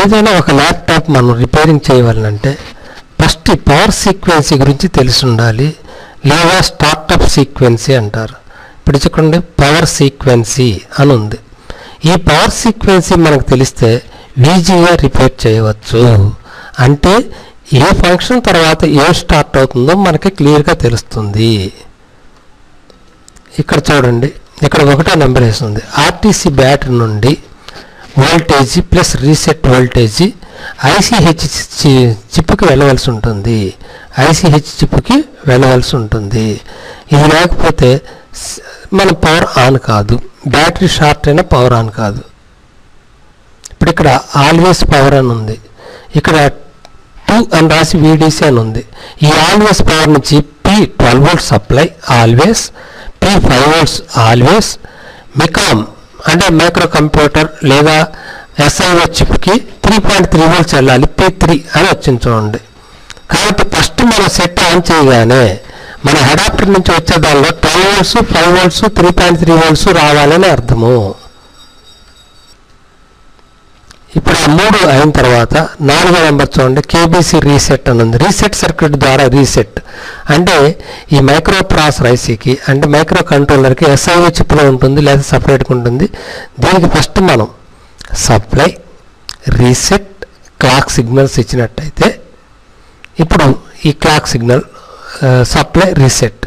ఏదైనా ఒక ల్యాప్టాప్ మనం రిపేరింగ్ చేయాలంటే ఫస్ట్ ఈ పవర్ సీక్వెన్సీ గురించి తెలిసి ఉండాలి, లేదా స్టార్టప్ సీక్వెన్సీ అంటారు. ఇప్పుడు చూడండి, పవర్ సీక్వెన్సీ అని ఉంది. ఈ పవర్ సీక్వెన్సీ మనకు తెలిస్తే ఈజీగా రిపేర్ చేయవచ్చు. అంటే ఏ ఫంక్షన్ తర్వాత ఏ స్టార్ట్ అవుతుందో మనకి క్లియర్గా తెలుస్తుంది. ఇక్కడ చూడండి, ఇక్కడ 1వ నెంబర్ వేస్తుంది. ఆర్టీసీ బ్యాటరీ నుండి voltage plus reset voltage ICH చిప్కి వెళ్ళవలసి ఉంటుంది. ఐసీహెచ్ చిప్కి వెళ్ళవలసి ఉంటుంది. ఇది లేకపోతే మన పవర్ ఆన్ కాదు, బ్యాటరీ షార్ట్ అయినా పవర్ ఆన్ కాదు. ఇప్పుడు ఇక్కడ ఆల్వేస్ పవర్ అని ఉంది, ఇక్కడ 2 అని రాసి VDC అని ఉంది. ఈ ఆల్వేస్ పవర్ నుంచి P12 volt supply always, P5 volts always, micom అంటే మైక్రో కంప్యూటర్ లేదా SIO చిప్కి 3.3 వోల్ట్స్ వెళ్ళాలి, P3 అని వచ్చింది చూడండి. కాబట్టి ఫస్ట్ మనం సెట్ ఆన్ చేయగానే మన అడాప్టర్ నుంచి వచ్చే దానిలో 12 వోల్ట్స్, 5 వోల్ట్స్, 3.3 వోల్ట్స్ రావాలని అర్థము. ఇప్పుడు ఆ 3 అయిన తర్వాత 4వ నెంబర్ చూడండి, KBC రీసెట్ అని ఉంది. రీసెట్ సర్క్యూట్ ద్వారా రీసెట్ అంటే ఈ మైక్రో ప్రాసెసర్ ఐసీకి అంటే మైక్రో కంట్రోలర్కి SIO చిప్లో ఉంటుంది లేదా సపరేట్గా ఉంటుంది. దీనికి ఫస్ట్ మనం సప్లై, రీసెట్, క్లాక్ సిగ్నల్స్ ఇచ్చినట్టయితే ఇప్పుడు ఈ క్లాక్ సిగ్నల్, సప్లై, రీసెట్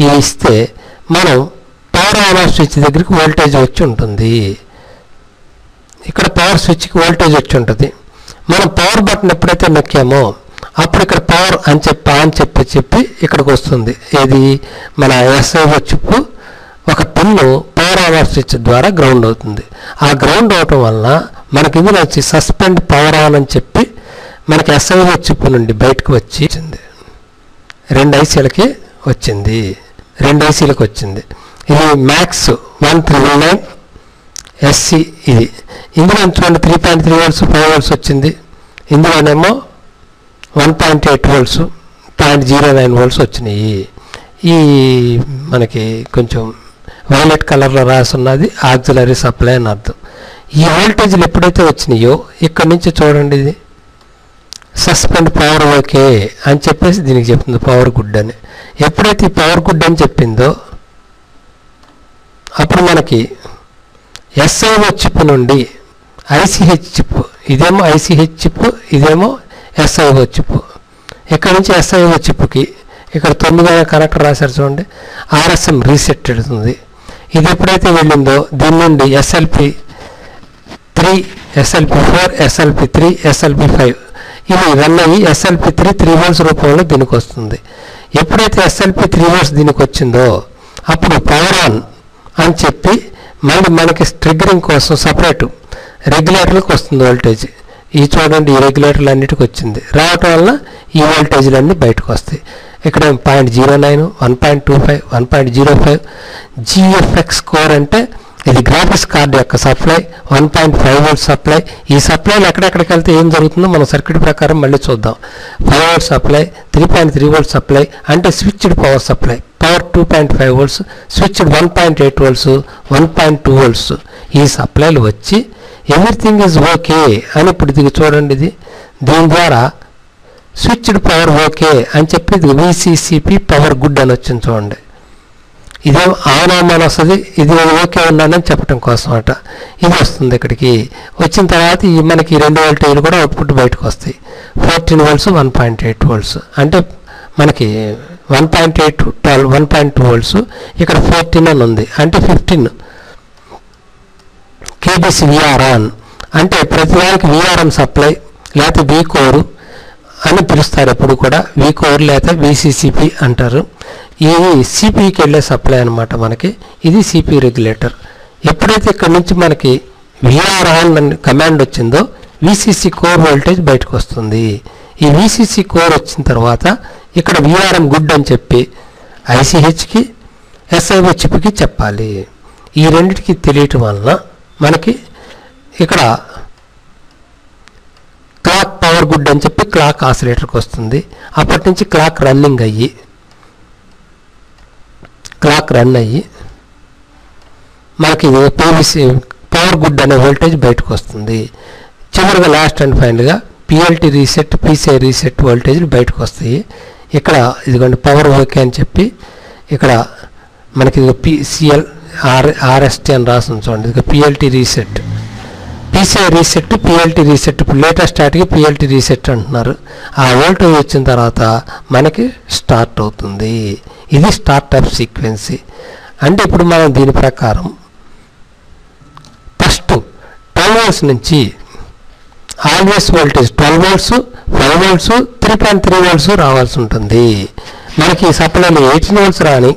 ఇవి ఇస్తే మనం పవర్ ఆన్ ఆఫ్ స్విచ్ దగ్గరికి వోల్టేజ్ వచ్చి ఉంటుంది. ఇక్కడ పవర్ స్విచ్కి వోల్టేజ్ వచ్చి ఉంటుంది. మనం పవర్ బటన్ ఎప్పుడైతే నొక్కామో అప్పుడు ఇక్కడ పవర్ అని చెప్పి ఇక్కడికి వస్తుంది. ఇది మన SIO చిప్ ఒక pin power on off switch ద్వారా గ్రౌండ్ అవుతుంది. ఆ గ్రౌండ్ అవటం వలన మనకి ఇది వచ్చి సస్పెండ్ పవర్ ఆన్ అని చెప్పి మనకి SIO చిప్ నుండి బయటకు వచ్చింది. 2 ఐసీలకి వచ్చింది, 2 ఐసీలకు వచ్చింది. ఇది మ్యాక్స్ 1399 SC. ఇది ఇందులో చూడండి 3.3 వోల్ట్స్, 5 వోల్ట్స్ వచ్చింది. ఇందులోనేమో 1.8 వోల్ట్స్, 0.09 వోల్ట్స్ వచ్చినాయి. ఈ మనకి కొంచెం వైలెట్ కలర్లో రాసున్నది ఆక్సిలరీ సప్లై అని అర్థం. ఈ వోల్టేజ్లు ఎప్పుడైతే వచ్చినాయో ఇక్కడ నుంచి చూడండి, ఇది సస్పెండ్ పవర్ ఓకే అని చెప్పేసి దీనికి చెప్తుంది పవర్ గుడ్ అని. ఎప్పుడైతే ఈ పవర్ గుడ్ అని చెప్పిందో అప్పుడు మనకి SIO చిప్ నుండి ఐసీహెచ్ చిప్, ఇదేమో ఐసీహెచ్ చిప్, ఇదేమో SIO చిప్. ఇక్కడ నుంచి SIO చిప్కి ఇక్కడ 9 కనెక్టర్ రాశారు చూడండి, RSM రీసెట్ అవుతుంది. ఇది ఎప్పుడైతే వెళ్ళిందో దీని నుండి SLP3, SLP4, SLP3, SLP5 ఇవి రన్ అయ్యి SLP3 3 వోల్ట్స్ రూపంలో దీనికి వస్తుంది. ఎప్పుడైతే SLP3 వోల్ట్స్ దీనికి వచ్చిందో అప్పుడు పవర్ ఆన్ అని చెప్పి మళ్ళీ మనకి ట్రిగ్గరింగ్ కోసం సపరేట్ రెగ్యులేటర్లకు వస్తుంది వోల్టేజ్. ఈ చూడండి, ఈ రెగ్యులేటర్లు అన్నిటికి వచ్చింది. రావటం వల్ల ఈ వోల్టేజ్లు అన్నీ బయటకు వస్తాయి. ఇక్కడ 0.09, 1.25, 1.05 GFX కోర్ అంటే ఇది గ్రాఫిక్స్ కార్డు యొక్క సప్లై, 1.5 వోల్ట్ సప్లై. ఈ సప్లైలు ఎక్కడెక్కడికి వెళ్తే ఏం జరుగుతుందో మనం సర్క్యూట్ ప్రకారం మళ్ళీ చూద్దాం. 5 వోల్ట్ సప్లై, 3.3 వోల్ట్ సప్లై అంటే switched power supply, power 2.5 volts, switched 1.8 volts, 1.2 volts. ఈ సప్లైలు వచ్చి ఎవ్రీథింగ్ ఈజ్ ఓకే అని ఇప్పుడు ఇది చూడండి, ఇది దీని ద్వారా స్విచ్డ్ పవర్ ఓకే అని చెప్పి ఇది VCCP పవర్ గుడ్ అని వచ్చింది చూడండి. ఇదేం ఆన్ అని వస్తుంది, ఇది ఓకే ఉన్నానని చెప్పడం కోసం అట ఇది వస్తుంది. ఇక్కడికి వచ్చిన తర్వాత ఈ మనకి 2 వోల్టేజ్లు కూడా అవుట్పుట్ బయటకు వస్తాయి. 14 వోల్ట్స్, 1.8 వోల్ట్స్ అంటే మనకి 1.8, 12, 1.2 వోల్ట్స్. ఇక్కడ 14 అని ఉంది అంటే 15 KBC VRON అంటే ప్రతిదానికి VRM సప్లై లేకపోతే V కోర్ అని పిలుస్తారు. ఎప్పుడు కూడా V కోర్ లేకపోతే VCCP అంటారు. ఇది సిపికి వెళ్ళే సప్లై అనమాట మనకి. ఇది సిపి రెగ్యులేటర్. ఎప్పుడైతే ఇక్కడ నుంచి మనకి VRON అని కమాండ్ వచ్చిందో VCC కోర్ వోల్టేజ్ బయటకు వస్తుంది. ఈ VCC కోర్ వచ్చిన తర్వాత ఇక్కడ VRM గుడ్ అని చెప్పి ICHకి SIO చిప్కి చెప్పాలి. ఈ రెండింటికి తెలియటం వలన మనకి ఇక్కడ క్లాక్ పవర్ గుడ్ అని చెప్పి క్లాక్ ఆసిలేటర్కి వస్తుంది. అప్పటి నుంచి క్లాక్ రన్ అయ్యి మనకి PVC పవర్ గుడ్ అనే వోల్టేజ్ బయటకు వస్తుంది. చివరిగా లాస్ట్ అండ్ ఫైనల్గా పిఎల్టీ రీసెట్, పీసీఐ రీసెట్ వోల్టేజ్లు బయటకు వస్తాయి. ఇక్కడ ఇదిగోండి పవర్ ఓకే అని చెప్పి ఇక్కడ మనకి ఇది పిసిఎల్ ఆర్ఎస్టీ అని రాస్తుంది చూడండి. ఇది PLT reset, PCI reset, PLT reset. ఇప్పుడు లేటెస్ట్ స్టార్ట్కి పిఎల్టీ రీసెట్ అంటున్నారు. ఆ వోల్టేజ్ వచ్చిన తర్వాత మనకి స్టార్ట్ అవుతుంది. ఇది స్టార్ట్అప్ సీక్వెన్సీ. అంటే ఇప్పుడు మనం దీని ప్రకారం ఫస్ట్ 12 volts నుంచి always voltage 12 volts, 5 volts, 3.3 volts రావాల్సి ఉంటుంది. మనకి సప్లైలో 18 volts రాని,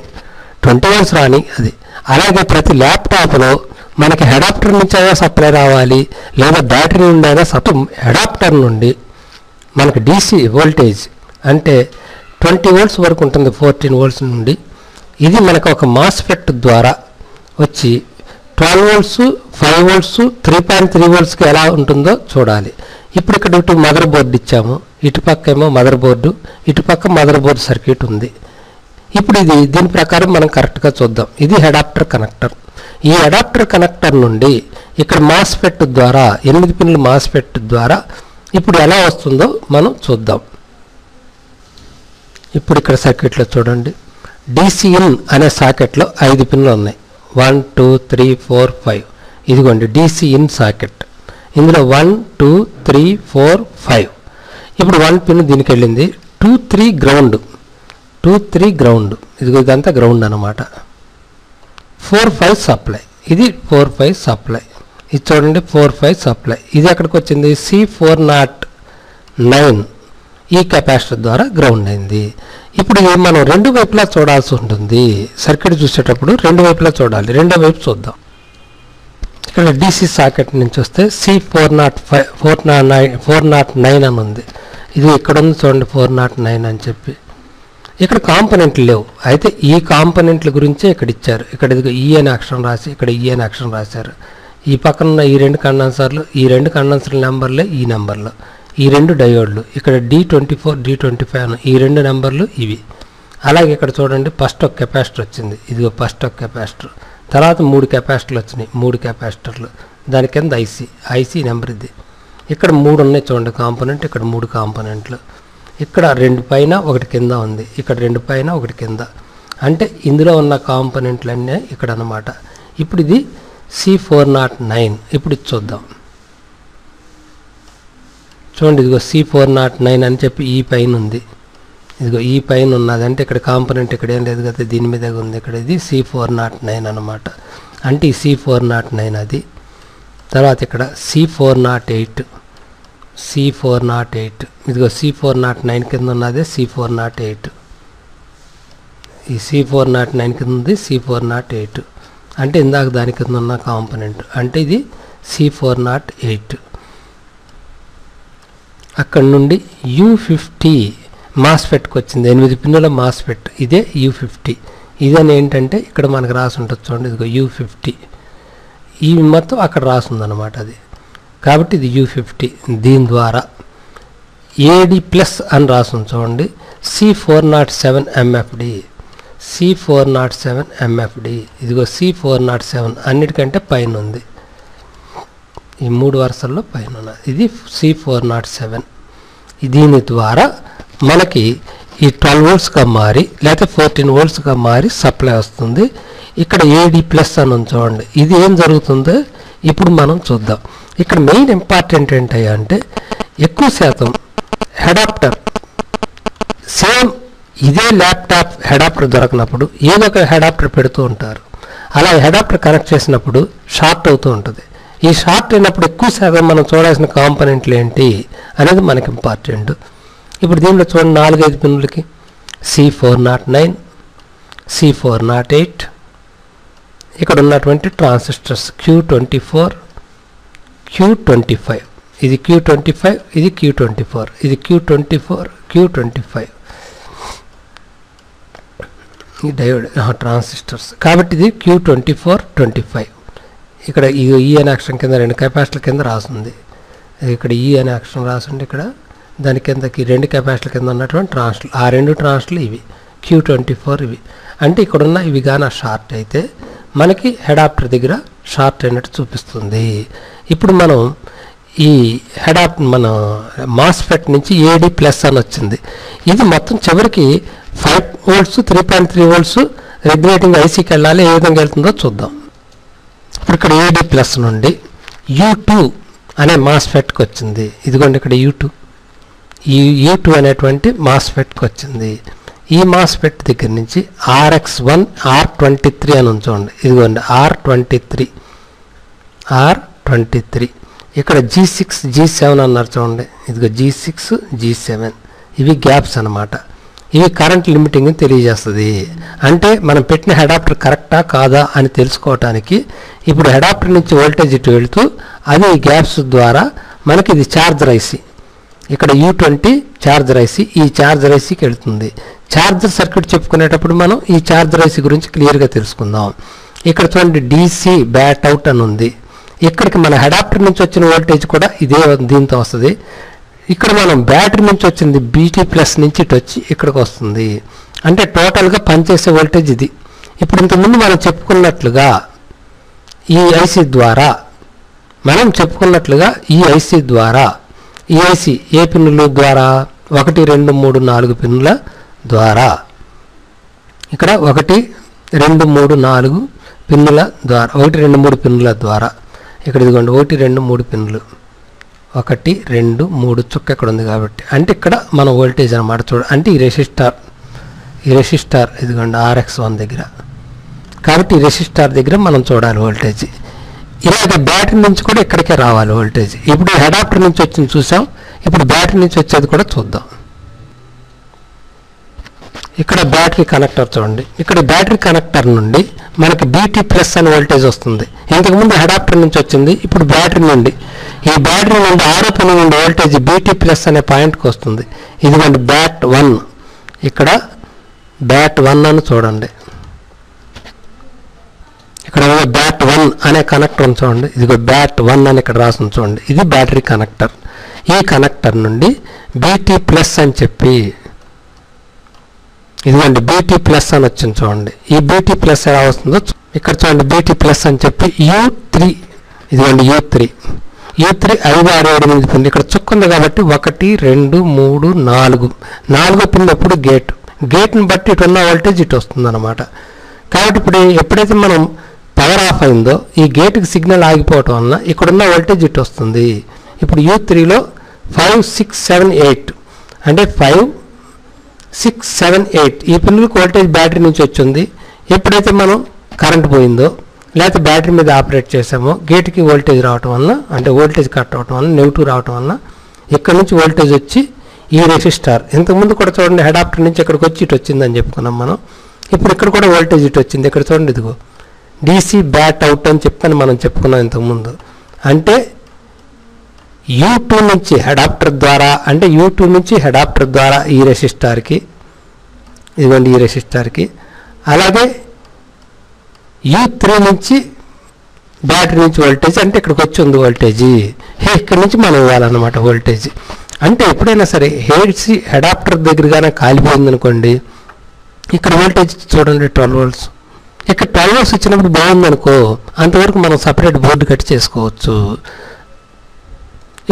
20 volts రాని అది. అలాగే ప్రతి ల్యాప్టాప్లో మనకి అడాప్టర్ నుంచి అయినా సప్లై రావాలి, లేదా బ్యాటరీ నుండి అయినా అడాప్టర్ నుండి మనకి డీసీ వోల్టేజ్ అంటే 20 volts వరకు ఉంటుంది, 14 volts నుండి. ఇది మనకు ఒక మాస్ఫెట్ ద్వారా వచ్చి 12 volts, 5 volts, 3.3 voltsకి ఎలా ఉంటుందో చూడాలి. ఇప్పుడు ఇక్కడ ఇటు మదర్ బోర్డు ఇచ్చాము, ఇటుపక్క ఏమో మదర్ బోర్డు, ఇటుపక్క మదర్ బోర్డు సర్క్యూట్ ఉంది. ఇప్పుడు దీని ప్రకారం మనం కరెక్ట్గా చూద్దాం. ఇది అడాప్టర్ కనెక్టర్. ఈ అడాప్టర్ కనెక్టర్ నుండి ఇక్కడ మాస్ఫెట్ ద్వారా 8 పిన్ల మాస్ఫెట్ ద్వారా ఇప్పుడు ఎలా వస్తుందో మనం చూద్దాం. ఇప్పుడు ఇక్కడ సర్క్యూట్లో చూడండి, డిసిఇన్ అనే సాకెట్లో 5 పిన్లు ఉన్నాయి. 1, 2, 3, 4, 5. ఇదిగోండి డిసిఇన్ సాకెట్. ఇందులో 1, 2, 3, 4, 5. ఇప్పుడు 1 పిన్ దీనికి వెళ్ళింది. 2, 3 గ్రౌండ్, 2, 3 గ్రౌండ్. ఇదంతా గ్రౌండ్ అనమాట. 4, 5 సప్లై. ఇది 4, 5 సప్లై. ఇది చూడండి 4, 5 సప్లై. ఇది ఎక్కడికి వచ్చింది? C409 ఈ కెపాసిటర్ ద్వారా గ్రౌండ్ అయింది. ఇప్పుడు మనం రెండు వైపులా చూడాల్సి ఉంటుంది. సర్క్యూట్ చూసేటప్పుడు రెండు వైపులా చూడాలి. రెండో వైపు చూద్దాం. ఇక్కడ డీసీ సాకెట్ నుంచి వస్తే C409 అని ఉంది. ఇది ఇక్కడ ఉంది చూడండి 409 అని చెప్పి. ఇక్కడ కాంపోనెంట్లు లేవు. అయితే ఈ కాంపోనెంట్ల గురించే ఇక్కడ ఇచ్చారు. ఇక్కడ ఇది ఈ అనే అక్షరం రాసి ఇక్కడ ఈ అనే అక్షరం రాశారు. ఈ పక్కన ఉన్న ఈ రెండు కండెన్సర్లు, ఈ రెండు కండెన్సర్ల నెంబర్లే ఈ నెంబర్లు. ఈ రెండు డయోడ్లు ఇక్కడ D24, D25 ఈ రెండు నెంబర్లు ఇవి. అలాగే ఇక్కడ చూడండి ఫస్ట్ ఒక కెపాసిటర్ వచ్చింది. ఇదిగో ఫస్ట్ ఒక కెపాసిటర్. తర్వాత 3 కెపాసిటర్లు వచ్చినాయి, 3 కెపాసిటర్లు. దాని కింద ఐసీ నెంబర్ ఇది. ఇక్కడ 3 ఉన్నాయి చూడండి కాంపోనెంట్. ఇక్కడ 3 కాంపోనెంట్లు. ఇక్కడ 2 పైన 1 కింద ఉంది. ఇక్కడ 2 పైన 1 కింద. అంటే ఇందులో ఉన్న కాంపోనెంట్లన్నీ ఇక్కడ అన్నమాట. ఇప్పుడు ఇది C409. ఇప్పుడు ఇది చూద్దాం చూడండి. ఇదిగో C409 అని చెప్పి ఈ పైన ఉంది. ఇదిగో ఈ పైన ఉన్నది. అంటే ఇక్కడ కాంపోనెంట్ ఇక్కడ ఏం లేదు కదా, దీని మీద ఉంది. ఇక్కడ ఇది C409 అన్నమాట. అంటే ఈ C409 అది. తర్వాత ఇక్కడ C408, ఇదిగో C409 కింద ఉన్నదే C408. ఈ C409 కింద ఉంది C408. అంటే ఇందాక దాని కింద ఉన్న కాంపోనెంట్. అంటే ఇది C408. అక్కడ నుండి U50 మాస్ఫెట్కి వచ్చింది. 8 పిన్నుల మాస్ఫెట్. ఇదే U50. ఇదని ఏంటంటే ఇక్కడ మనకు రాసి ఉంటుంది చూడండి. ఇదిగో U50. ఈ మొత్తం అక్కడ రాసింది అనమాట అది. కాబట్టి ఇది U50. దీని ద్వారా AD+ అని రాసింది చూడండి. C407 MFD. ఇదిగో C407 అన్నిటికంటే పైన ఉంది. ఈ 3 వరుసల్లో పైన ఉన్నది. ఇది C407. దీని ద్వారా మనకి ఈ 12 voltsగా మారి లేకపోతే 14 voltsగా మారి సప్లై వస్తుంది. ఇక్కడ AD+ అని ఉంది చూడండి. ఇది ఏం జరుగుతుందో ఇప్పుడు మనం చూద్దాం. ఇక్కడ మెయిన్ ఇంపార్టెంట్ ఏంటంటే ఎక్కువ శాతం అడాప్టర్ సేమ్ ఇదే ల్యాప్టాప్ అడాప్టర్ దొరకనప్పుడు ఏదో ఒక అడాప్టర్ పెడుతూ ఉంటారు. అలా అడాప్టర్ కనెక్ట్ చేసినప్పుడు షార్ట్ అవుతూ ఉంటుంది. ఈ షార్ట్ అయినప్పుడు ఎక్కువ శాతం మనం చూడాల్సిన కాంపోనెంట్లు ఏంటి అనేది మనకి ఇంపార్టెంట్. ఇప్పుడు దీనిలో చూడండి 4-5 పిన్నులకి C409, C408. ఇక్కడ ఉన్నటువంటి ట్రాన్సిస్టర్స్ Q24, Q25. ఇది Q25, ఇది Q24, ఇది Q24, Q25. ఈ డయోడ్ ట్రాన్సిస్టర్స్. కాబట్టి ఇది Q24, 25. ఇక్కడ ఈ అనే అక్షరం కింద 2 కెపాసిటర్ల కింద రాసింది. ఇక్కడ ఈ అనే అక్షరం రాసింది. ఇక్కడ దాని కిందకి 2 కెపాసిటర్ల కింద ఉన్నటువంటి ట్రాన్సిస్టర్లు. ఆ 2 ట్రాన్సిస్టర్లు ఇవి Q24 ఇవి. అంటే ఇక్కడున్న ఇవి కానీ షార్ట్ అయితే మనకి అడాప్టర్ దగ్గర షార్ట్ అయినట్టు చూపిస్తుంది. ఇప్పుడు మనం ఈ మన మాస్ఫెట్ నుంచి ఏడి ప్లస్ అని వచ్చింది. ఇది మొత్తం చివరికి 5 volts 3.3 volts రెగ్యులేటింగ్ ఐసీకి వెళ్ళాలి. ఏ విధంగా వెళ్తుందో చూద్దాం. ఇప్పుడు ఇక్కడ ఏడి ప్లస్ నుండి U2 అనే మాస్ఫెట్కి వచ్చింది. ఇదిగోండి ఇక్కడ U2 ఈ U2 అనేటువంటి మాస్ఫెట్కి వచ్చింది. ఈ మాస్ఫెట్ దగ్గర నుంచి RX1 R23 అని ఉంచండి. ఇదిగోండి R23 ఇక్కడ G6 G7 అన్నారు చూడండి. ఇదిగో G6 G7 ఇవి గ్యాప్స్ అన్నమాట. ఇవి కరెంట్ లిమిటింగ్ తెలియజేస్తుంది. అంటే మనం పెట్టిన అడాప్టర్ కరెక్టా కాదా అని తెలుసుకోవటానికి ఇప్పుడు అడాప్టర్ నుంచి వోల్టేజ్ ఇటు వెళుతూ అది గ్యాప్స్ ద్వారా మనకి ఇది ఛార్జర్ ఐసీ, ఇక్కడ U20 ఛార్జర్ ఐసీ, ఈ ఛార్జర్ ఐసీకి వెళుతుంది. ఛార్జర్ సర్క్యూట్ చెప్పుకునేటప్పుడు మనం ఈ ఛార్జర్ ఐసీ గురించి క్లియర్గా తెలుసుకుందాం. ఇక్కడ చూడండి DC బ్యాట్ అవుట్ అని ఉంది. ఇక్కడికి మన అడాప్టర్ నుంచి వచ్చిన వోల్టేజ్ కూడా ఇదే దీంతో వస్తుంది. ఇక్కడ మనం బ్యాటరీ నుంచి వచ్చింది BT ప్లస్ నుంచి ఇటు వచ్చి ఇక్కడికి వస్తుంది. అంటే టోటల్గా పనిచేసే వోల్టేజ్ ఇది. ఇప్పుడు ఇంతకుముందు మనం చెప్పుకున్నట్లుగా ఈ ఐసీ ద్వారా ఈ ఐసీ ఏ పిన్నుల ద్వారా 1 2 3 4 పిన్నుల ద్వారా ఇక్కడ 1 2 3 4 పిన్నుల ద్వారా 1 2 3 పిన్నుల ద్వారా ఇక్కడ ఇదిగోండి 1 2 3 పిన్నులు 1 2 3 చుక్క ఇక్కడ ఉంది కాబట్టి అంటే ఇక్కడ మన వోల్టేజ్ అన్నమాట. చూడ అంటే ఈ రెసిస్టార్ ఇదిగోండి RX1 దగ్గర కాబట్టి ఈ రెసిస్టార్ దగ్గర మనం చూడాలి వోల్టేజ్. ఇలాగ బ్యాటరీ నుంచి కూడా ఇక్కడికే రావాలి వోల్టేజ్. ఇప్పుడు అడాప్టర్ నుంచి వచ్చింది చూసాం, ఇప్పుడు బ్యాటరీ నుంచి వచ్చేది కూడా చూద్దాం. ఇక్కడ బ్యాటరీ కనెక్టర్ చూడండి. ఇక్కడ బ్యాటరీ కనెక్టర్ నుండి మనకి BT ప్లస్ అని వోల్టేజ్ వస్తుంది. ఇంతకుముందు అడాప్టర్ నుంచి వచ్చింది, ఇప్పుడు బ్యాటరీ నుండి ఈ బ్యాటరీ నుండి ఆరోపణ నుండి వోల్టేజ్ BT ప్లస్ అనే పాయింట్కి వస్తుంది. ఇదిగోండి బ్యాట్ 1, ఇక్కడ బ్యాట్ 1 అని చూడండి. ఇక్కడ బ్యాట్ 1 అనే కనెక్టర్ చూడండి. ఇదిగో బ్యాట్ 1 అని ఇక్కడ రాసి చూడండి. ఇది బ్యాటరీ కనెక్టర్. ఈ కనెక్టర్ నుండి BT ప్లస్ అని చెప్పి ఇదిగోండి BT ప్లస్ అని వచ్చింది చూడండి. ఈ BT ప్లస్ ఎలా వస్తుందో ఇక్కడ చూడండి. BT ప్లస్ అని చెప్పి U3 ఇదిగోండి U3 5 6 7 8 పిన్లు ఇక్కడ చుక్కుంది కాబట్టి 1 2 3 4 పిన్లు ఎప్పుడు గేట్ని బట్టి ఇటు ఉన్న వోల్టేజ్ ఇటు వస్తుంది అనమాట. కాబట్టి ఇప్పుడు ఎప్పుడైతే మనం పవర్ ఆఫ్ అయిందో ఈ గేట్కి సిగ్నల్ ఆగిపోవటం వలన ఇక్కడున్న వోల్టేజ్ ఇటు వస్తుంది. ఇప్పుడు U3లో 5 6 7 8 అంటే 5 6 7 8 ఈ పిన్నులకు వోల్టేజ్ బ్యాటరీ నుంచి వచ్చింది. ఎప్పుడైతే మనం కరెంట్ పోయిందో లేకపోతే బ్యాటరీ మీద ఆపరేట్ చేసామో గేట్కి వోల్టేజ్ రావటం వలన అంటే వోల్టేజ్ కట్ అవటం వలన నెగిటివ్ రావటం వలన ఇక్కడ నుంచి వోల్టేజ్ వచ్చి ఈ రెసిస్టార్ ఇంతకుముందు కూడా చూడండి అడాప్టర్ నుంచి ఇక్కడికి వచ్చి ఇటు వచ్చిందని చెప్పుకున్నాం మనం. ఇప్పుడు ఇక్కడ కూడా వోల్టేజ్ ఇటు వచ్చింది. ఇక్కడ చూడండి ఇదిగో DC బ్యాట్ అవుట్ అని చెప్పని మనం చెప్పుకున్నాం ఇంతకుముందు. అంటే U2 నుంచి అడాప్టర్ ద్వారా అంటే U2 నుంచి అడాప్టర్ ద్వారా ఈ రెసిస్టార్కి ఇదిగోండి ఈ రెసిస్టార్కి అలాగే U3 నుంచి బ్యాటరీ నుంచి వోల్టేజ్ అంటే ఇక్కడికి వచ్చి ఉంది వోల్టేజ్. ఇక్కడ నుంచి మనం ఇవ్వాలన్నమాట వోల్టేజ్. అంటే ఎప్పుడైనా సరే హెడ్సీ అడాప్టర్ దగ్గరగానే కాలిపోయింది అనుకోండి, ఇక్కడ వోల్టేజ్ చూడండి 12 volts. ఇక్కడ 12 volts ఇచ్చినప్పుడు బాగుందనుకో అంతవరకు మనం సపరేట్ బోర్డు కట్టి చేసుకోవచ్చు.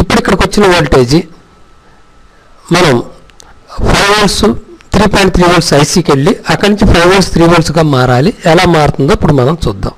ఇప్పుడు ఇక్కడికి వచ్చిన వోల్టేజ్ మనం 5 volts 3.3 volts ఐసీకి వెళ్ళి అక్కడి నుంచి 5 volts 3 voltsగా మారాలి. ఎలా మారుతుందో ఇప్పుడు మనం చూద్దాం.